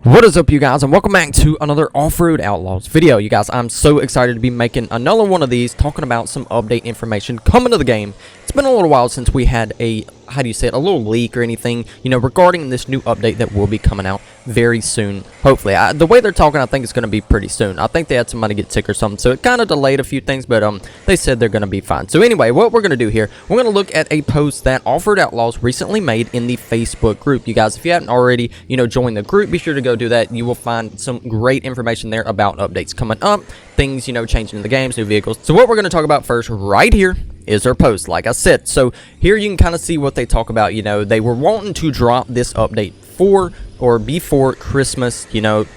What is up, you guys, and welcome back to another Off-Road Outlaws video. You guys, I'm so excited to be making another one of these, talking about some update information coming to the game. It's been a little while since we had a, a little leak or anything, regarding this new update that will be coming out very soon, hopefully. The way they're talking, I think it's going to be pretty soon. I think they had somebody get sick or something, so it kind of delayed a few things, but they said they're going to be fine. So anyway, what we're going to do here, we're going to look at a post that Offroad Outlaws recently made in the Facebook group. You guys, if you haven't already, joined the group, be sure to go do that. You will find some great information there about updates coming up, things, changing in the games, new vehicles. So what we're going to talk about first right here is their post, like I said. So here you can kind of see what they talk about. They were wanting to drop this update before Christmas,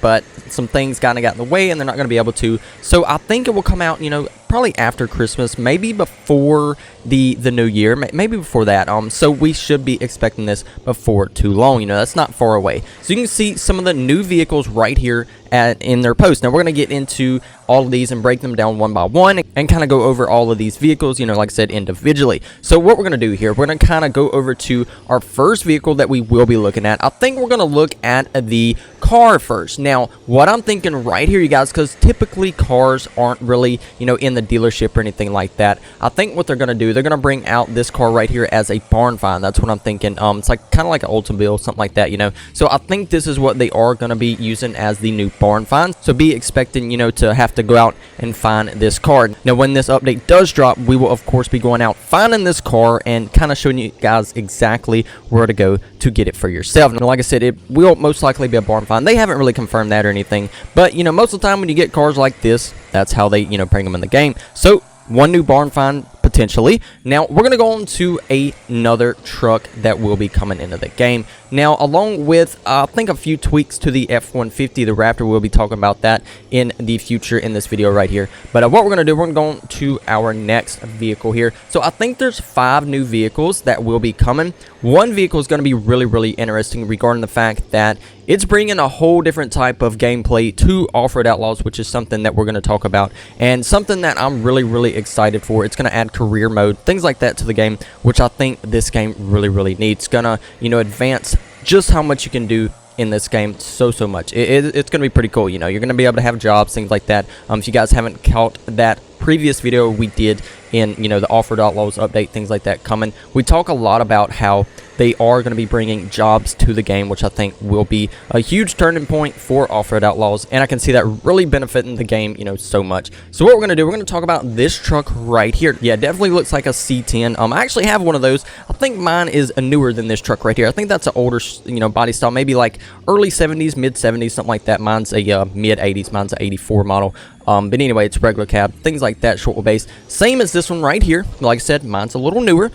but some things kind of got in the way and they're not going to be able to. So I think it will come out, probably after Christmas, maybe before the new year, maybe before that. So we should be expecting this before too long. That's not far away. So you can see some of the new vehicles right here in their post. Now we're going to get into all of these and break them down one by one and kind of go over all of these vehicles, like I said, individually. So what we're going to do here, we're going to kind of go over to our first vehicle that we will be looking at. I think we're going to look at the car first. Now what I'm thinking right here, you guys, because typically cars aren't really, in the dealership or anything like that. I think what they're going to do, they're going to bring out this car right here as a barn find. That's what I'm thinking. It's like kind of like an Oldsmobile, something like that, So I think this is what they are going to be using as the new barn find. So be expecting, to have to go out and find this car. Now when this update does drop, we will of course be going out finding this car and kind of showing you guys exactly where to go to get it for yourself. And like I said, it will most likely be a barn find. They haven't really confirmed that or anything, but most of the time when you get cars like this, that's how they bring them in the game. So one new barn find potentially. Now we're going to go on to another truck that will be coming into the game. Now along with I think a few tweaks to the F-150, the Raptor, we'll be talking about that in the future in this video right here. But what we're going to do, we're going to go on to our next vehicle here. So I think there's 5 new vehicles that will be coming. One vehicle is going to be really interesting regarding the fact that it's bringing a whole different type of gameplay to Offroad Outlaws, which is something that we're going to talk about and something that I'm really excited for. It's going to add career mode, things like that to the game, which I think this game really needs. It's going to, advance just how much you can do in this game so much. It's going to be pretty cool. You're going to be able to have jobs, things like that. If you guys haven't caught that previous video we did in the Offroad Outlaws update, things like that coming, we talk a lot about how they are going to be bringing jobs to the game, which I think will be a huge turning point for Offroad Outlaws, and I can see that really benefiting the game, so much. So what we're going to do, we're going to talk about this truck right here. Yeah, it definitely looks like a C10. I actually have one of those. I think mine is newer than this truck right here. I think that's an older, body style, maybe like early 70s, mid 70s, something like that. Mine's a mid 80s. Mine's an 84 model. But anyway, it's regular cab, things like that, short wheelbase. Same as this one right here. Like I said, mine's a little newer.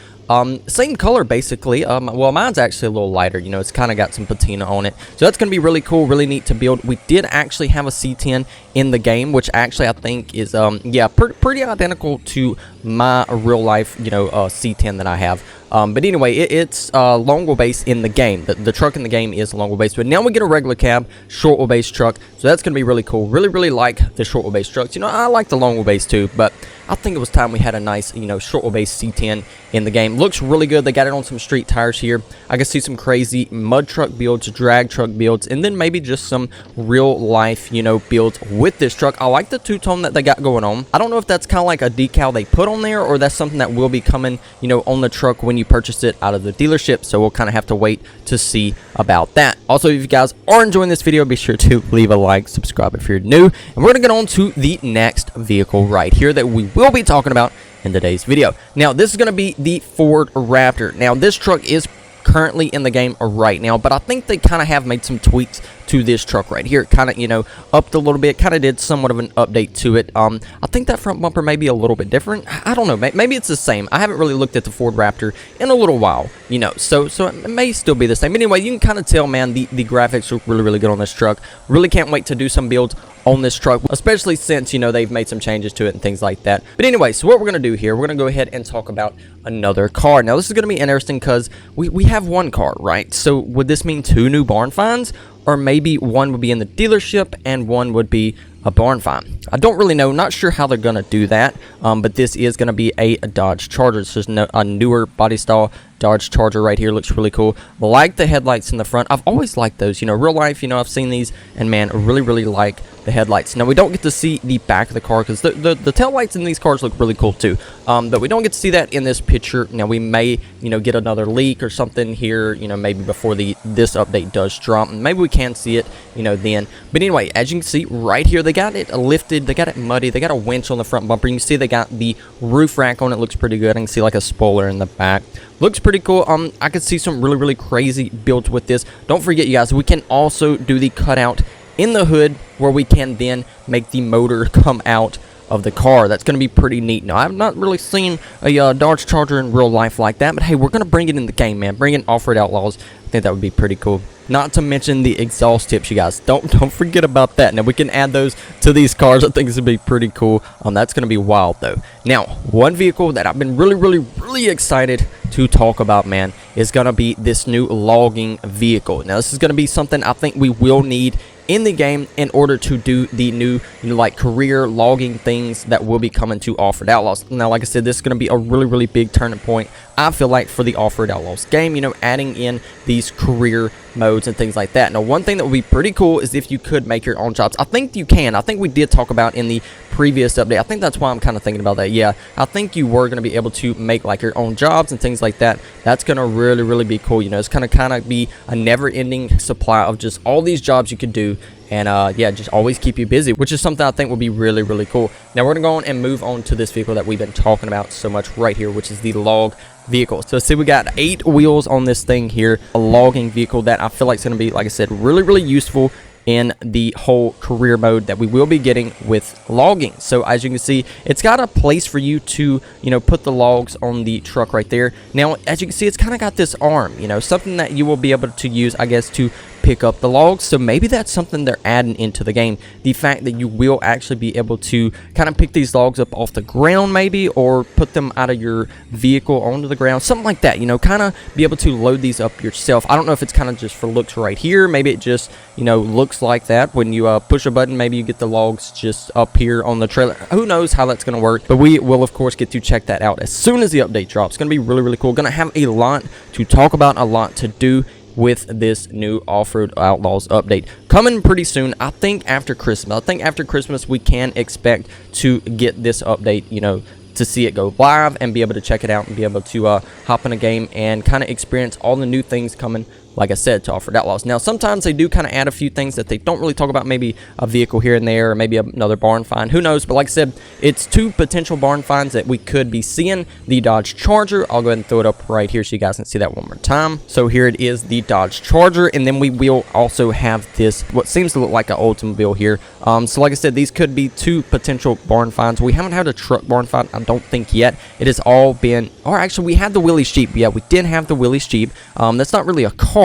Same color basically. Well, mine's actually a little lighter. It's kind of got some patina on it, so that's gonna be really cool, really neat to build. We did actually have a C10 in the game, which actually I think is yeah, pretty identical to my real life C10 that I have. But anyway, it's long wheelbase in the game. The truck in the game is long wheelbase, but now we get a regular cab, short wheelbase truck, so that's gonna be really cool. Really like the short wheelbase trucks. I like the long wheelbase too, but I think it was time we had a nice, short wheelbase C10 in the game. Looks really good. They got it on some street tires here. I can see some crazy mud truck builds, drag truck builds, and then maybe just some real life, builds with this truck. I like the two-tone that they got going on. I don't know if that's kind of like a decal they put on there, or that's something that will be coming, on the truck when you purchase it out of the dealership. So we'll kind of have to wait to see about that. Also, if you guys are enjoying this video, be sure to leave a like, subscribe if you're new, and we're going to get on to the next vehicle right here that we will be talking about in today's video. Now this is going to be the Ford Raptor. Now this truck is currently in the game right now, but I think they kind of have made some tweaks to this truck right here. Kind of, upped a little bit, kind of did somewhat of an update to it. I think that front bumper may be a little bit different. I don't know, maybe it's the same. I haven't really looked at the Ford Raptor in a little while, so it may still be the same. But anyway, you can kind of tell, man, the graphics look really good on this truck. Really can't wait to do some builds on this truck, especially since they've made some changes to it and things like that. But anyway, so what we're gonna do here, we're gonna go ahead and talk about another car. Now this is gonna be interesting because we have one car, right? So would this mean 2 new barn finds, or maybe one would be in the dealership and one would be a barn find. I don't really know, not sure how they're gonna do that, but this is gonna be a Dodge Charger. This is a newer body style Dodge Charger right here. Looks really cool. Like the headlights in the front. I've always liked those, you know, real life, you know, I've seen these, and man, I really like the headlights. Now we don't get to see the back of the car because the tail lights in these cars look really cool too, but we don't get to see that in this picture. Now we may, you know, get another leak or something here, you know, maybe before this update does drop, and maybe we can see it, you know, then. But anyway, as you can see right here, they got it lifted, they got it muddy, they got a winch on the front bumper. You can see they got the roof rack on it. Looks pretty good. I can see like a spoiler in the back. Looks pretty cool. I could see some really crazy builds with this. Don't forget, you guys, we can also do the cutout in the hood where we can then make the motor come out of the car. That's going to be pretty neat. Now, I've not really seen a Dodge Charger in real life like that, but hey, we're going to bring it in the game, man. Bring in Offroad Outlaws. I think that would be pretty cool. Not to mention the exhaust tips, you guys. Don't forget about that. Now, we can add those to these cars. I think this would be pretty cool. That's going to be wild, though. Now, one vehicle that I've been really excited to talk about, man, is going to be this new logging vehicle. Now, this is going to be something I think we will need in the game in order to do the new, you know, like career logging things that will be coming to Offroad Outlaws. Now, like I said, this is going to be a really big turning point, I feel like, for the Offroad Outlaws game, you know, adding in these career modes and things like that. Now, one thing that would be pretty cool is if you could make your own jobs. I think you can. I think we did talk about in the previous update. I think that's why I'm kind of thinking about that. Yeah, I think you were going to be able to make like your own jobs and things like that. That's going to really be cool. You know, it's going to kind of be a never-ending supply of just all these jobs you could do. And yeah, just always keep you busy, which is something I think will be really cool. Now we're gonna go on and move on to this vehicle that we've been talking about so much right here, which is the log vehicle. So see, we got 8 wheels on this thing here, a logging vehicle that I feel like is gonna be, like I said, really useful in the whole career mode that we will be getting with logging. So as you can see, it's got a place for you to, you know, put the logs on the truck right there. Now, as you can see, it's kind of got this arm, you know, something that you will be able to use, I guess, to pick up the logs. So maybe that's something they're adding into the game, the fact that you will actually be able to kind of pick these logs up off the ground, maybe, or put them out of your vehicle onto the ground, something like that, you know, kind of be able to load these up yourself. I don't know if it's kind of just for looks right here. Maybe it just, you know, looks like that when you push a button. Maybe you get the logs just up here on the trailer. Who knows how that's going to work, but we will of course get to check that out as soon as the update drops. It's going to be really cool. Going to have a lot to talk about, a lot to do with this new Offroad Outlaws update coming pretty soon. I think after Christmas. I think after Christmas we can expect to get this update, you know, to see it go live and be able to check it out and be able to hop in a game and kind of experience all the new things coming, like I said, to Offroad Outlaws. Now, sometimes they do kind of add a few things that they don't really talk about, maybe a vehicle here and there, or maybe another barn find, who knows. But like I said, it's 2 potential barn finds that we could be seeing. The Dodge Charger, I'll go ahead and throw it up right here so you guys can see that one more time. So here it is, the Dodge Charger, and then we will also have this, what seems to look like an Oldsmobile here. So like I said, these could be 2 potential barn finds. We haven't had a truck barn find, I don't think, yet. It has all been, or actually we had the Willys Jeep. Yeah, we did have the Willys Jeep. That's not really a car,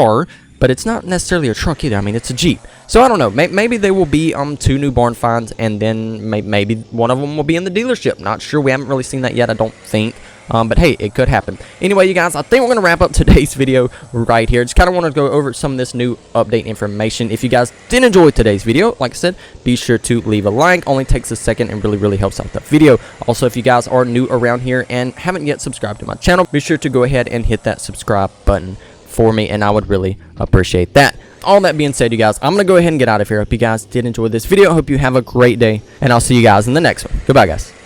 but it's not necessarily a truck either. I mean, it's a Jeep. So I don't know. Maybe they will be 2 new barn finds, and then maybe one of them will be in the dealership. Not sure. We haven't really seen that yet, I don't think. But hey, it could happen. Anyway, you guys, I think we're going to wrap up today's video right here. Just kind of want to go over some of this new update information. If you guys did enjoy today's video, like I said, be sure to leave a like. Only takes a second and really helps out the video. Also, if you guys are new around here and haven't yet subscribed to my channel, be sure to go ahead and hit that subscribe button for me, and I would really appreciate that. All that being said, you guys, I'm going to go ahead and get out of here. Hope you guys did enjoy this video. I hope you have a great day, and I'll see you guys in the next one. Goodbye, guys.